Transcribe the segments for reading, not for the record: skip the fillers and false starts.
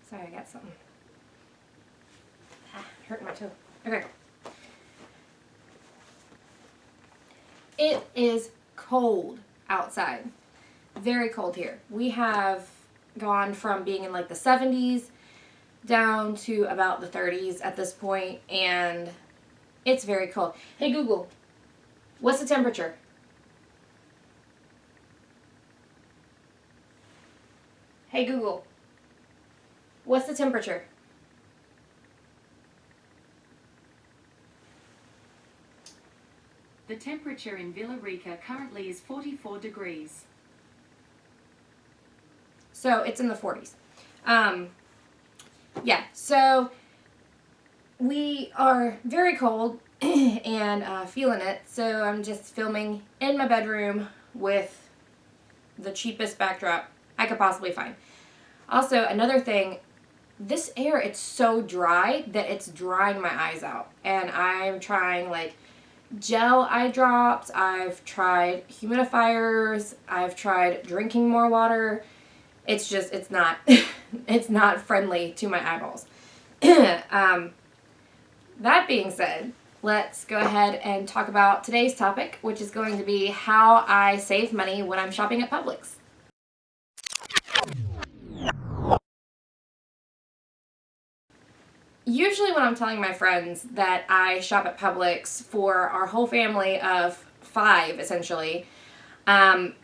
Sorry, I got something. Hurting my toe. Okay. It is cold outside. Very cold here. We have gone from being in like the 70s down to about the 30s at this point, and it's very cold. Hey Google, what's the temperature? Hey Google, what's the temperature? The temperature in Villarica currently is 44 degrees. So it's in the 40s. Yeah, so we are very cold and feeling it. So I'm just filming in my bedroom with the cheapest backdrop I could possibly find. Also, another thing, this air, it's so dry that it's drying my eyes out. And I'm trying like gel eye drops, I've tried humidifiers, I've tried drinking more water. It's just, it's not, it's not friendly to my eyeballs. That being said, let's go ahead and talk about today's topic, which is going to be how I save money when I'm shopping at Publix. Usually when I'm telling my friends that I shop at Publix for our whole family of 5, essentially, I'm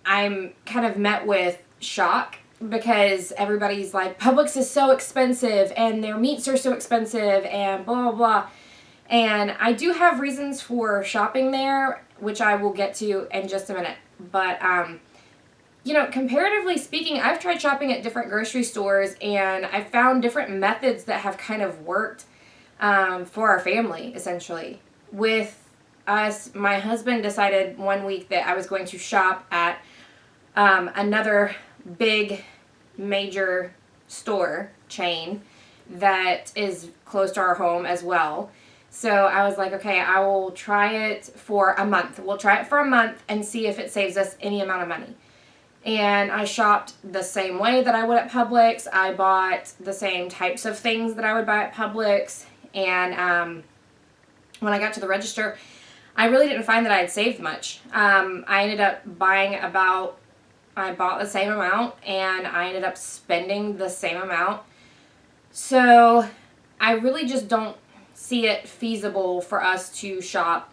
kind of met with shock because everybody's like, Publix is so expensive and their meats are so expensive and blah, blah, blah. And I do have reasons for shopping there, which I will get to in just a minute. But, you know, comparatively speaking, I've tried shopping at different grocery stores and I've found different methods that have kind of worked for our family, essentially. With us, my husband decided one week that I was going to shop at another big major store chain that is close to our home as well. So I was like, okay, I will try it for a month. We'll try it for a month and see if it saves us any amount of money. And I shopped the same way that I would at Publix. I bought the same types of things that I would buy at Publix. And when I got to the register, I really didn't find that I had saved much. I ended up buying I bought the same amount and I ended up spending the same amount. So I really just don't see it feasible for us to shop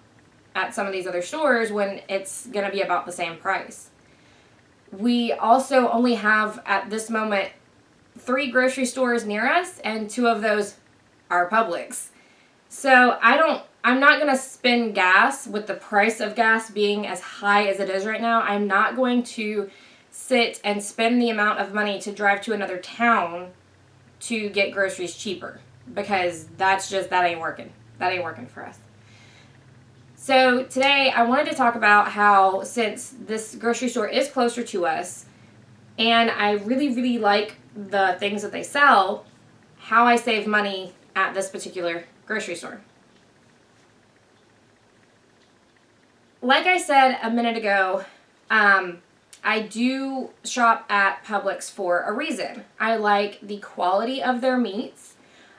at some of these other stores when it's going to be about the same price. We also only have at this moment 3 grocery stores near us, and 2 of those are Publix. So I'm not going to spend gas with the price of gas being as high as it is right now. I'm not going to sit and spend the amount of money to drive to another town to get groceries cheaper, because that ain't working. That ain't working for us. So today I wanted to talk about how, since this grocery store is closer to us and I really, really like the things that they sell, how I save money at this particular grocery store. Like I said a minute ago, I do shop at Publix for a reason. I like the quality of their meats.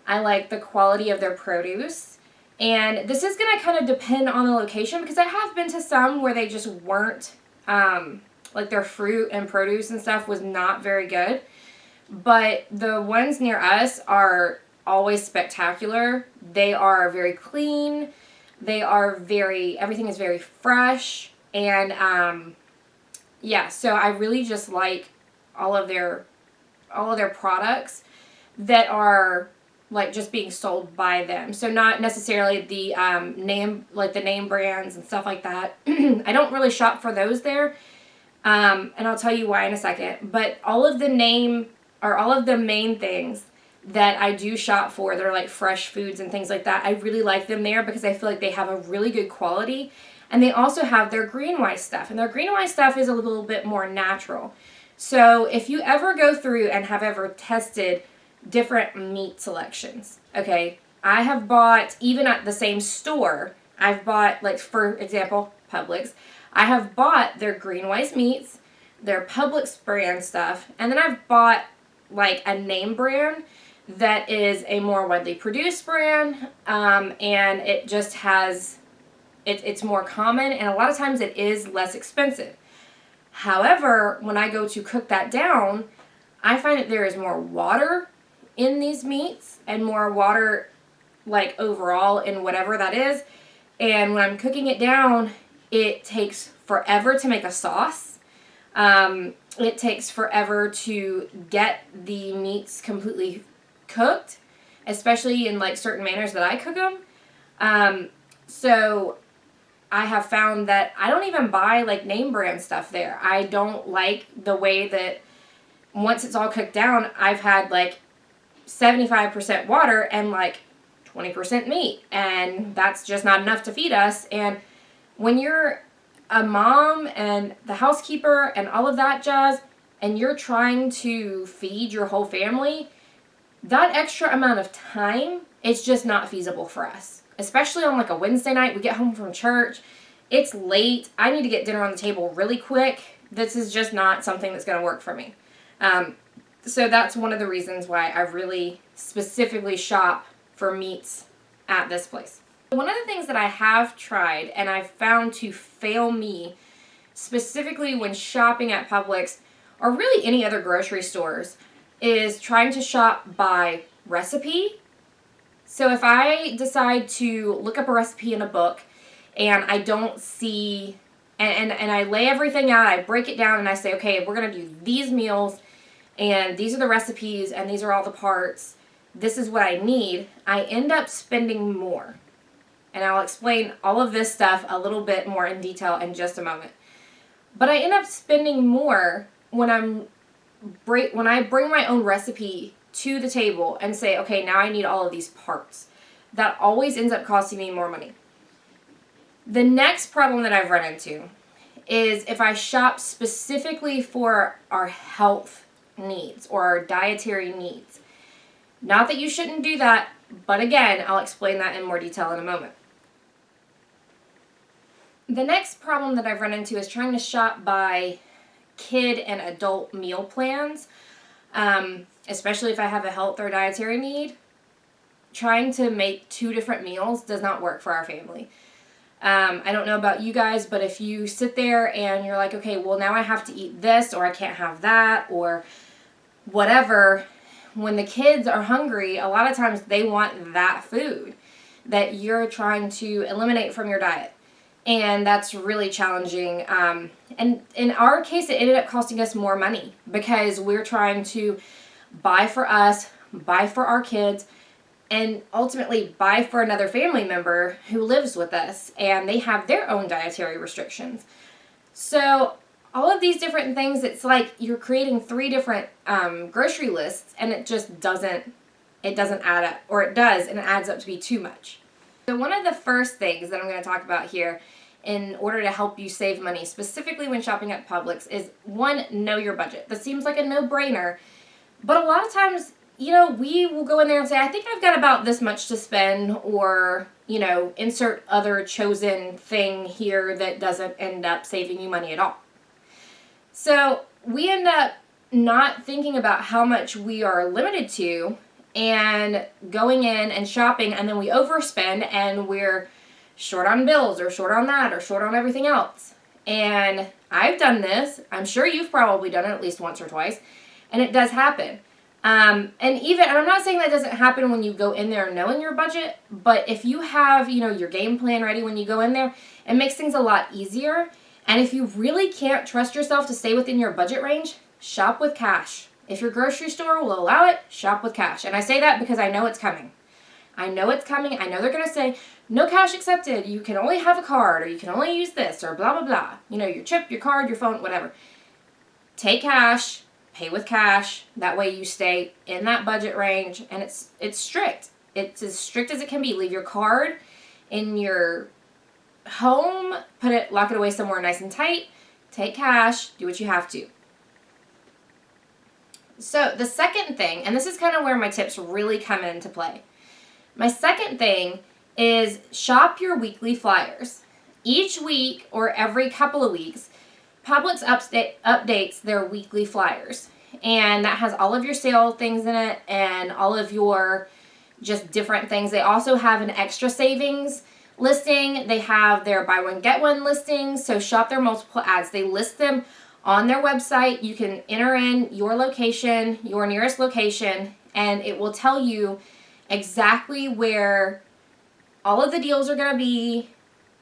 I like the quality of their produce. And this is going to kind of depend on the location, because I have been to some where they just weren't, like their fruit and produce and stuff was not very good. But the ones near us are always spectacular. They are very clean. Everything is very fresh. And, yeah, so I really just like all of their products that are like just being sold by them. So not necessarily the name brands and stuff like that. I don't really shop for those there. And I'll tell you why in a second. But all of the main things that I do shop for. They're like fresh foods and things like that. I really like them there because I feel like they have a really good quality. And they also have their Greenwise stuff. And their Greenwise stuff is a little bit more natural. So if you ever go through and have ever tested different meat selections, okay, I have bought, even at the same store, I've bought, like, for example, Publix, I have bought their Greenwise meats, their Publix brand stuff, and then I've bought, like, a name brand that is a more widely produced brand, and it just has, it's more common, and a lot of times it is less expensive. However, when I go to cook that down, I find that there is more water in these meats and more water, like, overall in whatever that is. And when I'm cooking it down, it takes forever to make a sauce. It takes forever to get the meats completely cooked, especially in, like, certain manners that I cook them. So I have found that I don't even buy, like, name brand stuff there. I don't like the way that once it's all cooked down, I've had, like, 75% water and, like, 20% meat. And that's just not enough to feed us. And when you're a mom and the housekeeper and all of that jazz, and you're trying to feed your whole family, that extra amount of time, it's just not feasible for us. Especially on, like, a Wednesday night, we get home from church, it's late, I need to get dinner on the table really quick. This is just not something that's going to work for me. So that's one of the reasons why I really specifically shop for meats at this place. One of the things that I have tried and I've found to fail me, specifically when shopping at Publix or really any other grocery stores, is trying to shop by recipe. So if I decide to look up a recipe in a book and I don't see, and I lay everything out, I break it down and I say, okay, we're going to do these meals and these are the recipes and these are all the parts, this is what I need, I end up spending more. And I'll explain all of this stuff a little bit more in detail in just a moment. But I end up spending more when I bring my own recipe to the table and say, okay, now I need all of these parts. That always ends up costing me more money. The next problem that I've run into is if I shop specifically for our health needs or our dietary needs. Not that you shouldn't do that, but again, I'll explain that in more detail in a moment. The next problem that I've run into is trying to shop by kid and adult meal plans, especially if I have a health or dietary need. Trying to make 2 different meals does not work for our family. I don't know about you guys, but if you sit there and you're like, okay, well now I have to eat this or I can't have that or whatever, when the kids are hungry, a lot of times they want that food that you're trying to eliminate from your diet. And that's really challenging. And in our case, it ended up costing us more money because we're trying to buy for us, buy for our kids, and ultimately buy for another family member who lives with us and they have their own dietary restrictions. So all of these different things, it's like you're creating 3 different grocery lists and it just doesn't add up, or it does and it adds up to be too much. So one of the first things that I'm going to talk about here in order to help you save money, specifically when shopping at Publix, is 1, know your budget. That seems like a no-brainer, but a lot of times, you know, we will go in there and say, I think I've got about this much to spend, or, you know, insert other chosen thing here that doesn't end up saving you money at all. So we end up not thinking about how much we are limited to and going in and shopping, and then we overspend and we're short on bills or short on that or short on everything else. And I've done this. I'm sure you've probably done it at least once or twice, and it does happen. And I'm not saying that doesn't happen when you go in there knowing your budget, but if you have, you know, your game plan ready when you go in there, it makes things a lot easier. And if you really can't trust yourself to stay within your budget range, shop with cash. If your grocery store will allow it, shop with cash. And I say that because I know it's coming. I know it's coming. I know they're going to say, no cash accepted. You can only have a card, or you can only use this, or blah, blah, blah. You know, your chip, your card, your phone, whatever. Take cash. pay with cash. That way you stay in that budget range, and it's strict. It's as strict as it can be. Leave your card in your home, lock it away somewhere nice and tight, take cash, do what you have to. So the second thing, and this is kind of where my tips really come into play. My second thing is shop your weekly flyers. Each week or every couple of weeks, Publix updates their weekly flyers. And that has all of your sale things in it and all of your just different things. They also have an extra savings listing. They have their buy one get one listings. So shop their multiple ads. They list them on their website. You can enter in your location, your nearest location, and it will tell you exactly where all of the deals are going to be.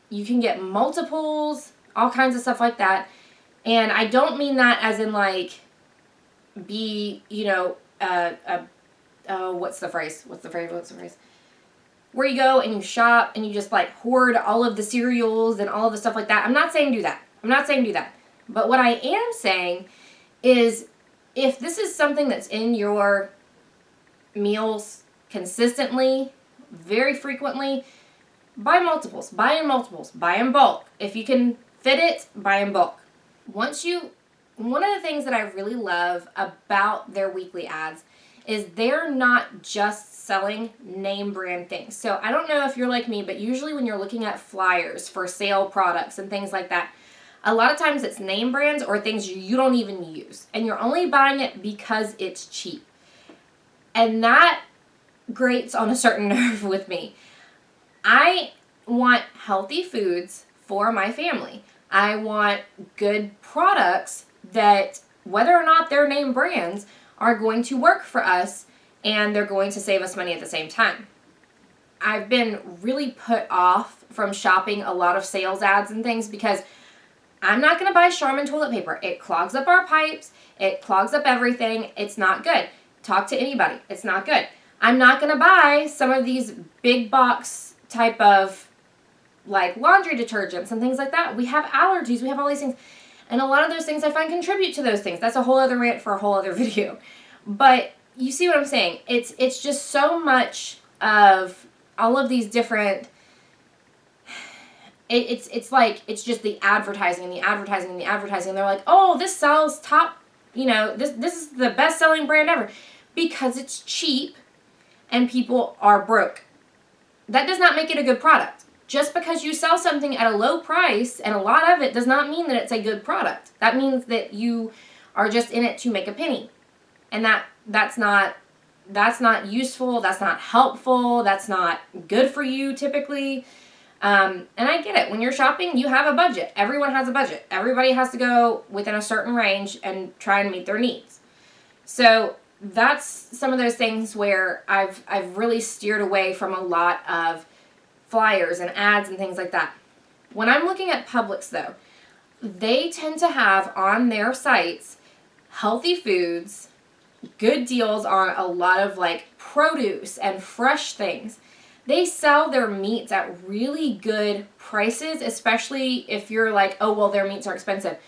You can get multiples, all kinds of stuff like that. And I don't mean that as in like be, what's the phrase? Where you go and you shop and you just like hoard all of the cereals and all of the stuff like that. I'm not saying do that. But what I am saying is if this is something that's in your meals consistently, very frequently, buy multiples, buy in bulk. If you can fit it, buy in bulk. One of the things that I really love about their weekly ads is they're not just selling name brand things. So I don't know if you're like me, but usually when you're looking at flyers for sale products and things like that, a lot of times it's name brands or things you don't even use. And you're only buying it because it's cheap. And that grates on a certain nerve with me. I want healthy foods for my family. I want good products that, whether or not they're name brands, are going to work for us and they're going to save us money at the same time. I've been really put off from shopping a lot of sales ads and things because I'm not going to buy Charmin toilet paper. It clogs up our pipes. It clogs up everything. It's not good. Talk to anybody. It's not good. I'm not going to buy some of these big box type of like laundry detergents and things like that. We have allergies. We have all these things. And a lot of those things I find contribute to those things. That's a whole other rant for a whole other video. But you see what I'm saying? It's just so much of all of these different... It's like, it's just the advertising and the advertising and the advertising. They're like, oh, this sells top, this is the best-selling brand ever. Because it's cheap and people are broke. That does not make it a good product. Just because you sell something at a low price and a lot of it does not mean that it's a good product. That means that you are just in it to make a penny. And that's not useful, that's not helpful, that's not good for you typically. And I get it. When you're shopping, you have a budget. Everyone has a budget. Everybody has to go within a certain range and try and meet their needs. So that's some of those things where I've really steered away from a lot of flyers and ads and things like that. When I'm looking at Publix though, they tend to have on their sites healthy foods, good deals on a lot of like produce and fresh things. They sell their meats at really good prices, especially if you're like, oh, well, their meats are expensive.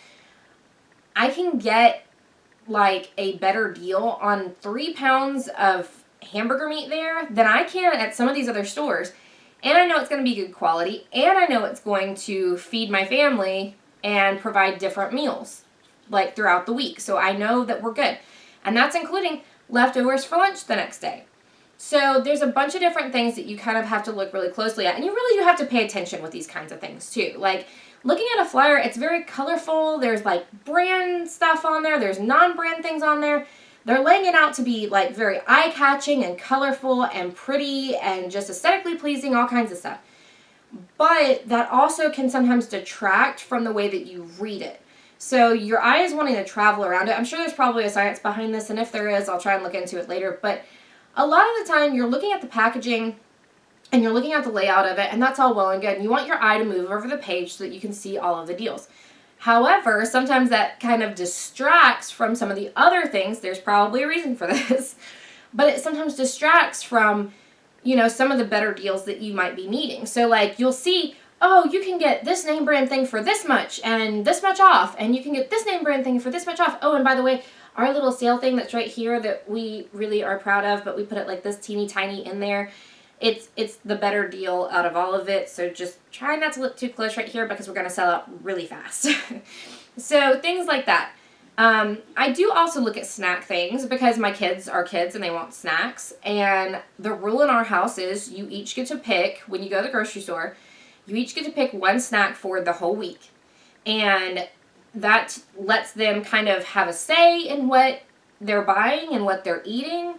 I can get like a better deal on 3 pounds of hamburger meat there than I can at some of these other stores. And I know it's going to be good quality, and I know it's going to feed my family and provide different meals like throughout the week. So I know that we're good. And that's including leftovers for lunch the next day. So there's a bunch of different things that you kind of have to look really closely at. And you really do have to pay attention with these kinds of things too. Like looking at a flyer, it's very colorful. There's like brand stuff on there. There's non-brand things on there. They're laying it out to be like very eye-catching and colorful and pretty and just aesthetically pleasing, all kinds of stuff. But that also can sometimes detract from the way that you read it. So your eye is wanting to travel around it. I'm sure there's probably a science behind this, and if there is, I'll try and look into it later. But a lot of the time, you're looking at the packaging and you're looking at the layout of it, and that's all well and good. And you want your eye to move over the page so that you can see all of the deals. However, sometimes that kind of distracts from some of the other things. There's probably a reason for this. But it sometimes distracts from, some of the better deals that you might be needing. So, like, you'll see, oh, you can get this name brand thing for this much and this much off. And you can get this name brand thing for this much off. Oh, and by the way, our little sale thing that's right here that we really are proud of, but we put it like this teeny tiny in there. It's the better deal out of all of it, so just try not to look too close right here because we're going to sell out really fast. So things like that. I do also look at snack things because my kids are kids and they want snacks. And the rule in our house is you each get to pick, when you go to the grocery store, you each get to pick one snack for the whole week. And that lets them kind of have a say in what they're buying and what they're eating.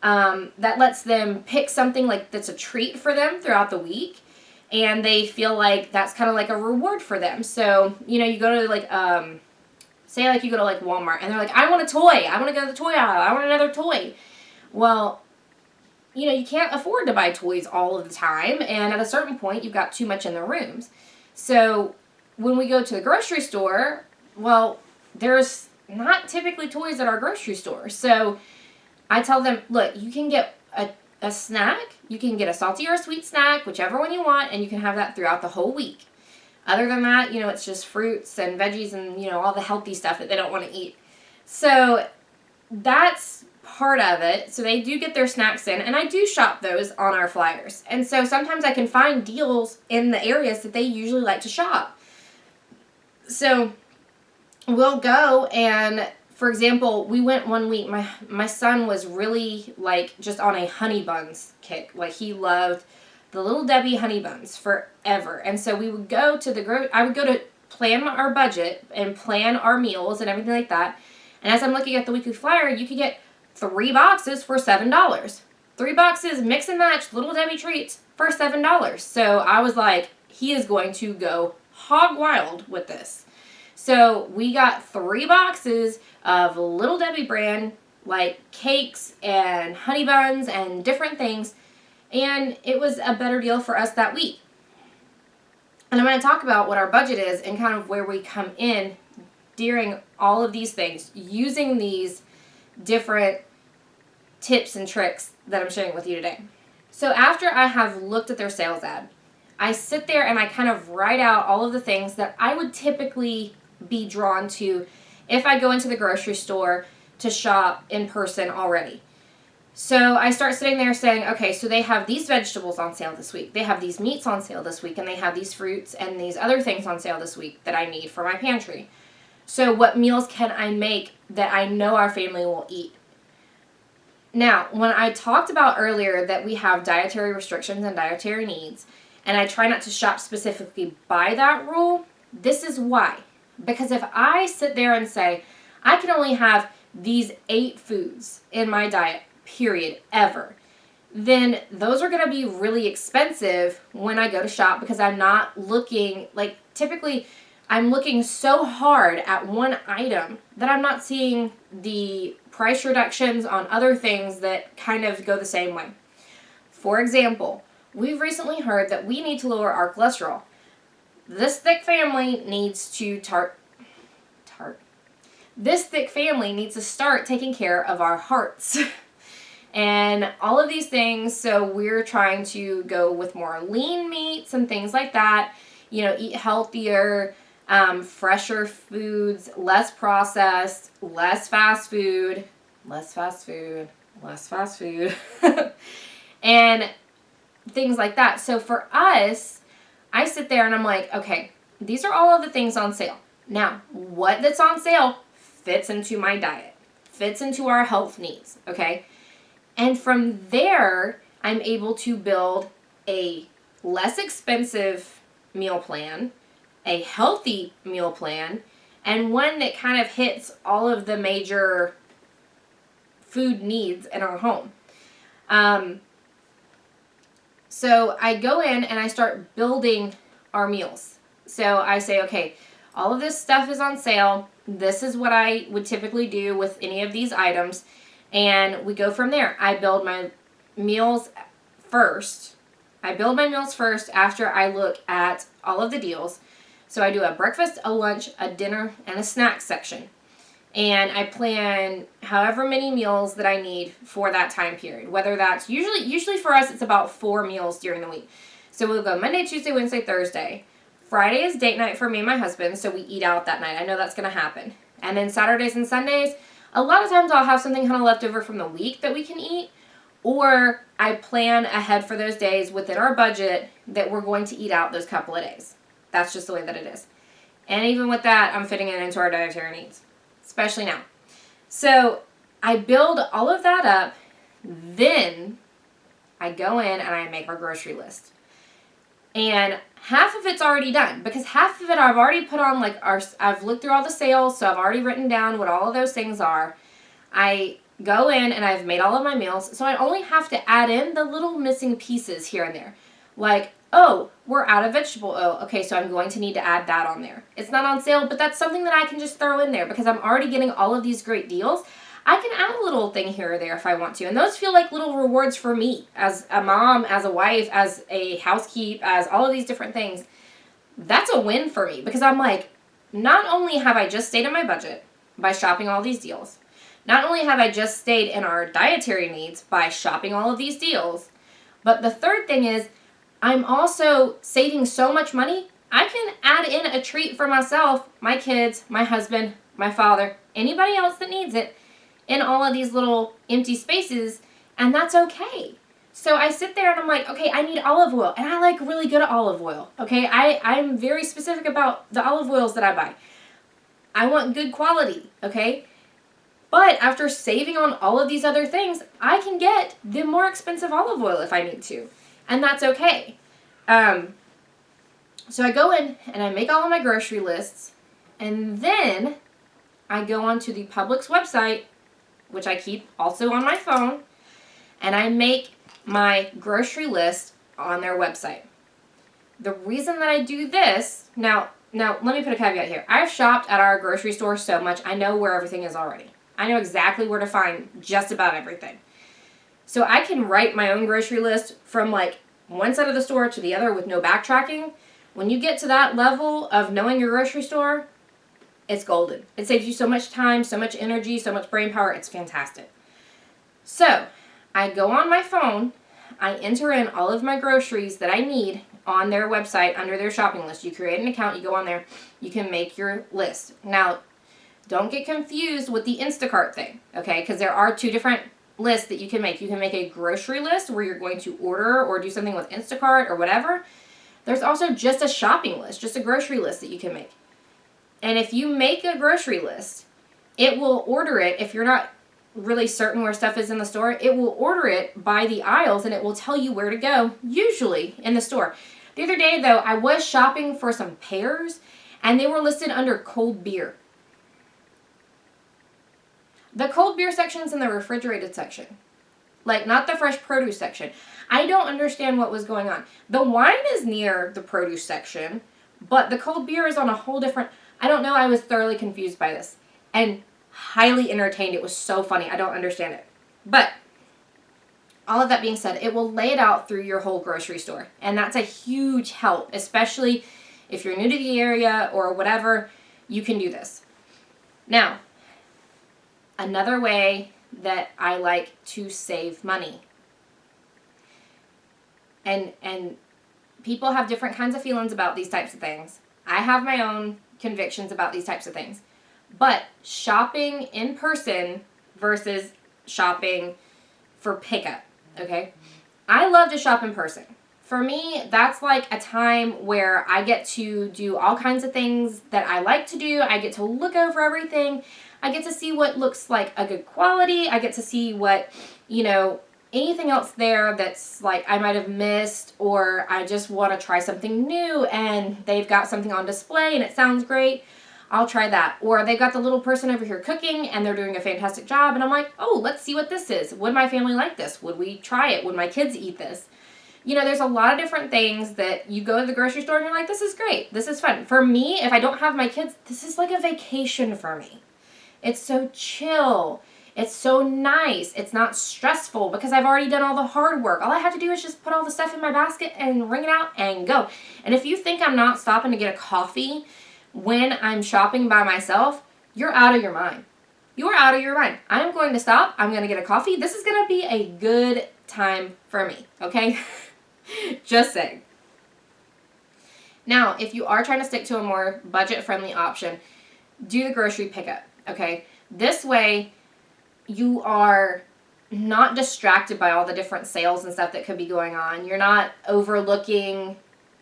That lets them pick something like that's a treat for them throughout the week. And they feel like that's kind of like a reward for them. So, you know, you go to like, say like you go to like Walmart and they're like, I want a toy. I want to go to the toy aisle. I want another toy. Well, you know, you can't afford to buy toys all of the time. And at a certain point, you've got too much in the rooms. So when we go to the grocery store, well, there's not typically toys at our grocery store. So I tell them, look, you can get a snack. You can get a salty or a sweet snack, whichever one you want, and you can have that throughout the whole week. Other than that, you know, it's just fruits and veggies and, you know, all the healthy stuff that they don't want to eat. So that's part of it. So they do get their snacks in, and I do shop those on our flyers. And so sometimes I can find deals in the areas that they usually like to shop. So we'll go and, for example, we went one week, my son was really like just on a honey buns kick. Like he loved the Little Debbie honey buns forever. And so we would go to I would go to plan our budget and plan our meals and everything like that. And as I'm looking at the weekly flyer, you could get 3 boxes for $7. 3 boxes, mix and match, Little Debbie treats for $7. So I was like, he is going to go hog wild with this. So we got 3 boxes of Little Debbie brand, like cakes and honey buns and different things. And it was a better deal for us that week. And I'm going to talk about what our budget is and kind of where we come in during all of these things, using these different tips and tricks that I'm sharing with you today. So after I have looked at their sales ad, I sit there and I kind of write out all of the things that I would typically be drawn to if I go into the grocery store to shop in person already. So I start sitting there saying, okay, so they have these vegetables on sale this week. They have these meats on sale this week, and they have these fruits and these other things on sale this week that I need for my pantry. So what meals can I make that I know our family will eat? Now, when I talked about earlier that we have dietary restrictions and dietary needs, and I try not to shop specifically by that rule, this is why. Because if I sit there and say, I can only have these 8 foods in my diet, period, ever, then those are going to be really expensive when I go to shop because I'm not looking, like typically I'm looking so hard at one item that I'm not seeing the price reductions on other things that kind of go the same way. For example, we've recently heard that we need to lower our cholesterol. This thick family needs to This thick family needs to start taking care of our hearts. And all of these things, so we're trying to go with more lean meats and things like that. You know, eat healthier, fresher foods, less processed, less fast food, and things like that. So for us, I sit there and I'm like, okay, these are all of the things on sale. Now, what that's on sale fits into my diet, fits into our health needs, okay? And from there, I'm able to build a less expensive meal plan, a healthy meal plan, and one that kind of hits all of the major food needs in our home. So I go in and I start building our meals. So I say, okay, all of this stuff is on sale. This is what I would typically do with any of these items. And we go from there. I build my meals first. After I look at all of the deals. So I do a breakfast, a lunch, a dinner, and a snack section. And I plan however many meals that I need for that time period. Whether that's usually for us, it's about 4 meals during the week. So we'll go Monday, Tuesday, Wednesday, Thursday. Friday is date night for me and my husband, so we eat out that night. I know that's going to happen. And then Saturdays and Sundays, A lot of times I'll have something kind of left over from the week that we can eat, or I plan ahead for those days within our budget that we're going to eat out those couple of days. That's just the way that it is. And even with that, I'm fitting it into our dietary needs, especially now. So I build all of that up, then I go in and I make our grocery list. And half of it's already done because half of it I've already put on, like, I've looked through all the sales, so I've already written down what all of those things are. I go in and I've made all of my meals, so I only have to add in the little missing pieces here and there. Like, oh, we're out of vegetable oil. Okay, so I'm going to need to add that on there. It's not on sale, but that's something that I can just throw in there because I'm already getting all of these great deals. I can add a little thing here or there if I want to. And those feel like little rewards for me as a mom, as a wife, as a housekeep, as all of these different things. That's a win for me because I'm like, not only have I just stayed in my budget by shopping all these deals, not only have I just stayed in our dietary needs by shopping all of these deals, but the third thing is I'm also saving so much money, I can add in a treat for myself, my kids, my husband, my father, anybody else that needs it, in all of these little empty spaces, and that's okay. So I sit there and I'm like, okay, I need olive oil, and I like really good olive oil, okay? I'm very specific about the olive oils that I buy. I want good quality, okay? But after saving on all of these other things, I can get the more expensive olive oil if I need to, and that's okay. So I go in and I make all of my grocery lists, and then I go onto the Publix website, which I keep also on my phone, and I make my grocery list on their website. The reason that I do this, now let me put a caveat here. I've shopped at our grocery store so much, I know where everything is already. I know exactly where to find just about everything. So I can write my own grocery list from like one side of the store to the other with no backtracking. When you get to that level of knowing your grocery store, it's golden. It saves you so much time, so much energy, so much brain power. It's fantastic. So I go on my phone, I enter in all of my groceries that I need on their website under their shopping list. You create an account, you go on there, you can make your list. Now, don't get confused with the Instacart thing, okay? Because there are two different lists that you can make. You can make a grocery list where you're going to order or do something with Instacart or whatever. There's also just a shopping list, just a grocery list that you can make. And if you make a grocery list, it will order it. If you're not really certain where stuff is in the store, it will order it by the aisles and it will tell you where to go, usually in the store. The other day, though, I was shopping for some pears and they were listed under cold beer. The cold beer section's in the refrigerated section. Like, not the fresh produce section. I don't understand what was going on. The wine is near the produce section, but the cold beer is on a whole different... I don't know. I was thoroughly confused by this and highly entertained. It was so funny. I don't understand it. But all of that being said, it will lay it out through your whole grocery store. And that's a huge help, especially if you're new to the area or whatever, you can do this. Now, another way that I like to save money. And people have different kinds of feelings about these types of things. I have my own convictions about these types of things. But shopping in person versus shopping for pickup, okay? I love to shop in person. For me, that's like a time where I get to do all kinds of things that I like to do. I get to look over everything. I get to see what looks like a good quality. I get to see what, anything else there that's like I might have missed, or I just want to try something new and they've got something on display and it sounds great. I'll try that. Or they've got the little person over here cooking and they're doing a fantastic job and I'm like, oh, let's see what this is. Would my family like this? Would we try it? Would my kids eat this? There's a lot of different things that you go to the grocery store and you're like, this is great. This is fun. For me, if I don't have my kids, this is like a vacation for me. It's so chill. It's so nice. It's not stressful because I've already done all the hard work. All I have to do is just put all the stuff in my basket and wring it out and go. And if you think I'm not stopping to get a coffee when I'm shopping by myself, you're out of your mind. You're out of your mind. I'm going to stop. I'm going to get a coffee. This is going to be a good time for me, okay? Just saying. Now, if you are trying to stick to a more budget-friendly option, do the grocery pickup, okay? This way, you are not distracted by all the different sales and stuff that could be going on. You're not overlooking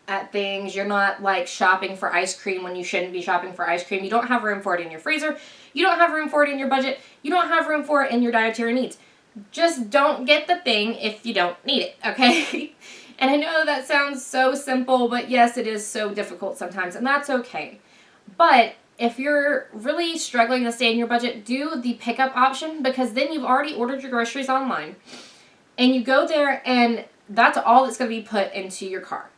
at things. You're not like shopping for ice cream when you shouldn't be shopping for ice cream. You don't have room for it in your freezer. You don't have room for it in your budget. You don't have room for it in your dietary needs. Just don't get the thing if you don't need it, okay? And I know that sounds so simple, but yes, it is so difficult sometimes, and that's okay. But if you're really struggling to stay in your budget, do the pickup option, because then you've already ordered your groceries online, and you go there, and that's all that's going to be put into your car.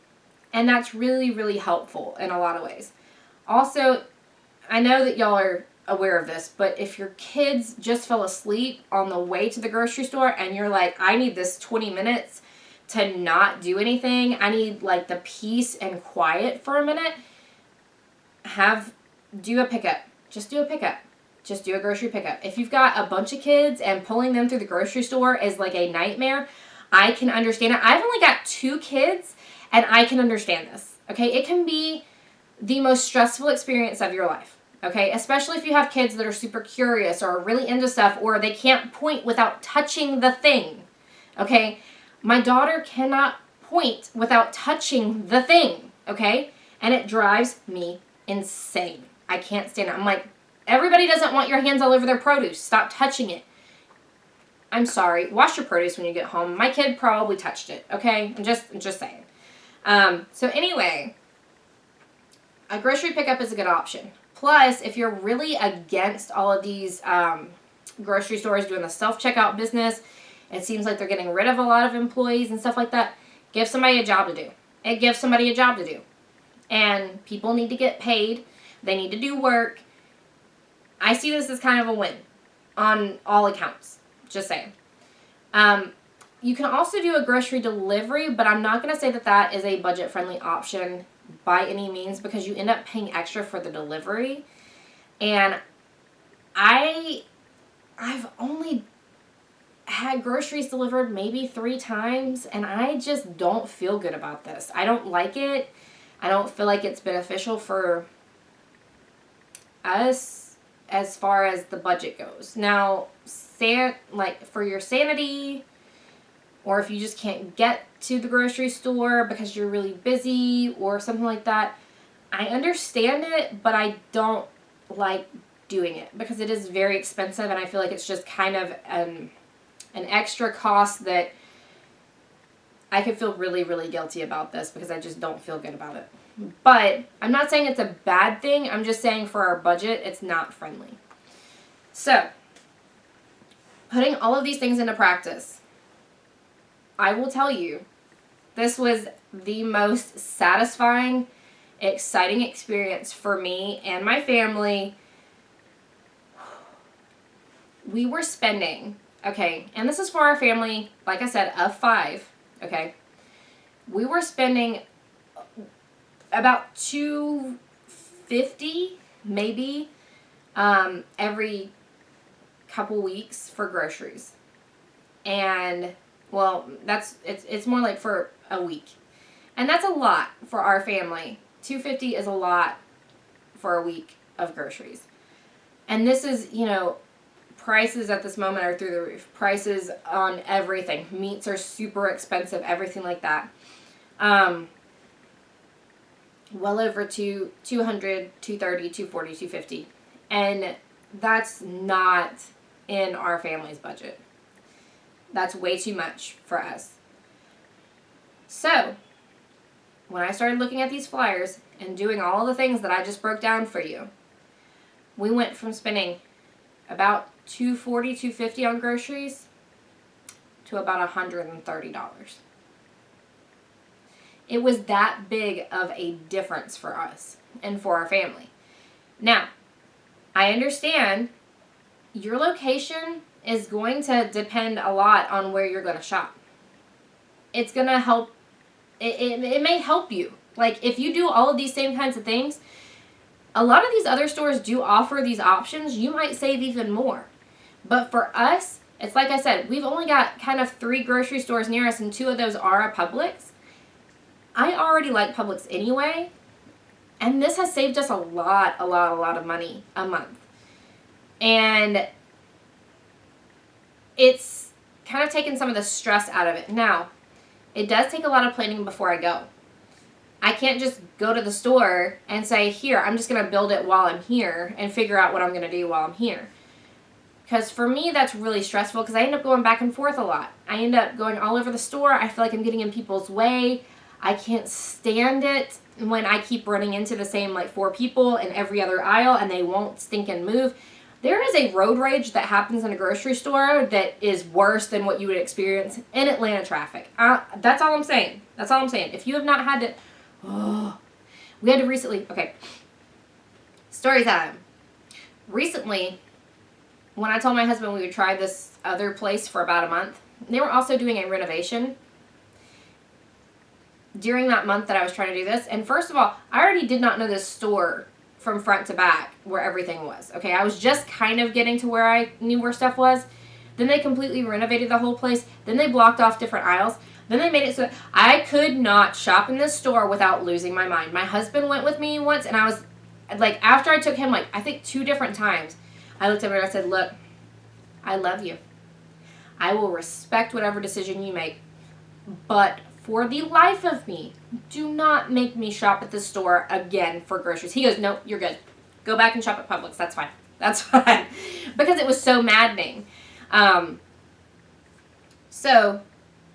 And that's really, really helpful in a lot of ways. Also, I know that y'all are aware of this, but if your kids just fell asleep on the way to the grocery store and you're like, I need this 20 minutes to not do anything, I need like the peace and quiet for a minute, do a pickup. Just do a pickup. Just do a grocery pickup. If you've got a bunch of kids and pulling them through the grocery store is like a nightmare, I can understand it. I've only got 2 kids and I can understand this. Okay, it can be the most stressful experience of your life. Okay, especially if you have kids that are super curious or really into stuff, or they can't point without touching the thing. Okay, my daughter cannot point without touching the thing. Okay, and it drives me insane. I can't stand it. I'm like, everybody doesn't want your hands all over their produce. Stop touching it. I'm sorry. Wash your produce when you get home. My kid probably touched it. Okay, I'm just saying. So anyway, a grocery pickup is a good option. Plus, if you're really against all of these grocery stores doing the self-checkout business, it seems like they're getting rid of a lot of employees and stuff like that, give somebody a job to do. It gives somebody a job to do. And people need to get paid. They need to do work. I see this as kind of a win on all accounts. Just saying. You can also do a grocery delivery, but I'm not going to say that that is a budget-friendly option by any means, because you end up paying extra for the delivery. And I've only had groceries delivered maybe 3 times, and I just don't feel good about this. I don't like it. I don't feel like it's beneficial for us as far as the budget goes. Now, like for your sanity, or if you just can't get to the grocery store because you're really busy or something like that, I understand it, but I don't like doing it because it is very expensive, and I feel like it's just kind of an extra cost that I could feel really, really guilty about this because I just don't feel good about it. But I'm not saying it's a bad thing. I'm just saying for our budget, it's not friendly. So, putting all of these things into practice, I will tell you, this was the most satisfying, exciting experience for me and my family. We were spending, okay, and this is for our family, like I said, of 5, okay. We were spending about $250 maybe every couple weeks for groceries. And well, it's more like for a week. And that's a lot for our family. $250 is a lot for a week of groceries. And this is, prices at this moment are through the roof. Prices on everything. Meats are super expensive, everything like that. Well over $200, $230, $240, $250. And that's not in our family's budget. That's way too much for us. So, when I started looking at these flyers and doing all the things that I just broke down for you, we went from spending about $240, $250 on groceries to about $130. It was that big of a difference for us and for our family. Now, I understand your location is going to depend a lot on where you're going to shop. It's going to help. It may help you. Like, if you do all of these same kinds of things, a lot of these other stores do offer these options. You might save even more. But for us, it's like I said, we've only got kind of 3 grocery stores near us, and 2 of those are a Publix. I already like Publix anyway, and this has saved us a lot of money a month. And it's kind of taken some of the stress out of it. Now, it does take a lot of planning before I go. I can't just go to the store and say, here, I'm just going to build it while I'm here and figure out what I'm going to do while I'm here. Because for me, that's really stressful because I end up going back and forth a lot. I end up going all over the store. I feel like I'm getting in people's way. I can't stand it when I keep running into the same like 4 people in every other aisle and they won't stink and move. There is a road rage that happens in a grocery store that is worse than what you would experience in Atlanta traffic. That's all I'm saying. That's all I'm saying. If you have not had to... Oh, we had to recently... Okay. Story time. Recently, when I told my husband we would try this other place for about a month, they were also doing a renovation during that month that I was trying to do this. And first of all, I already did not know this store from front to back where everything was. Okay, I was just kind of getting to where I knew where stuff was. Then they completely renovated the whole place. Then they blocked off different aisles. Then they made it so that I could not shop in this store without losing my mind. My husband went with me once, and I was, like, after I took him, like, I think 2 different times, I looked at her and I said, look, I love you. I will respect whatever decision you make, but for the life of me, do not make me shop at the store again for groceries. He goes, no, you're good. Go back and shop at Publix. That's fine. That's fine. Because it was so maddening. So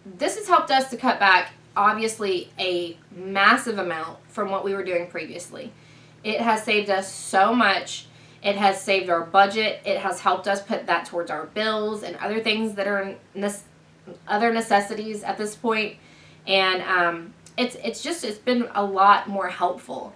this has helped us to cut back, obviously, a massive amount from what we were doing previously. It has saved us so much. It has saved our budget. It has helped us put that towards our bills and other things that are other necessities at this point. And it's been a lot more helpful.